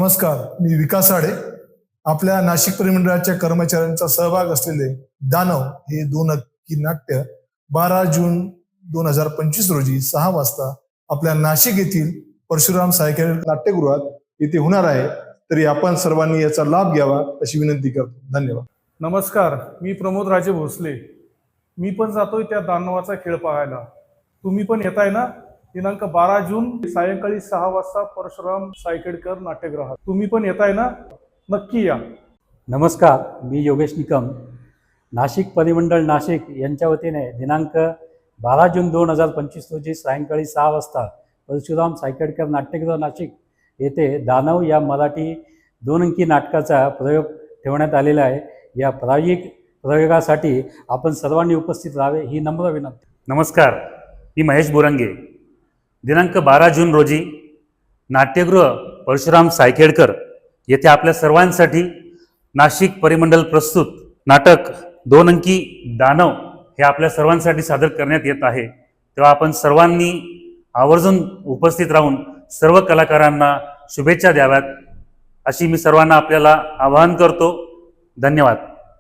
नमस्कार, मी विकास आडे. आपल्या नाशिक परिमंडळाच्या कर्मचाऱ्यांचा सहभाग असलेले दानव हे 2 अंकी नाट्य 12 जून 2025 रोजी 6 वाजता आपल्या नाशिक येथील परशुराम सायकेल नाट्यगृहात येथे होणार आहे. तरी आपण सर्वांनी याचा लाभ घ्यावा अशी विनंती करतो. धन्यवाद. नमस्कार, मी प्रमोद राजे भोसले. मी पण जातोय त्या दानवाचा खेळ पाहायला. तुम्ही पण येताय ना? दिनांक 12 जून सायंकाळी 6 वाजता परशुराम सायकेडकर नाट्यगृहात. तुम्ही पण येताय ना? नक्की या. नमस्कार, मी योगेश निकम. नाशिक परिमंडळ नाशिक यांच्या वतीने दिनांक 12 जून 2025 रोजी सायंकाळी 6 वाजता परशुराम सायकेडकर नाट्यगृह नाशिक येथे दानव या मराठी 2 अंकी नाटकाचा प्रयोग ठेवण्यात आलेला आहे. या प्रयोगासाठी आपण सर्वांनी उपस्थित राहावे ही नम्र विनंती. नमस्कार, मी महेश बुरंगे. दिनांक 12 जून रोजी नाट्यगृह परशुराम सायकेडकर येथे आपल्या सर्वांसाठी नाशिक परिमंडल प्रस्तुत नाटक 2 अंकी दानव हे आपल्या सर्वांसाठी सादर करण्यात येत आहे. तेव्हा आपण सर्वांनी आवर्जून उपस्थित राहून सर्व कलाकारांना शुभेच्छा द्याव्यात अशी मी सर्वांना आपल्याला आवाहन करतो. धन्यवाद.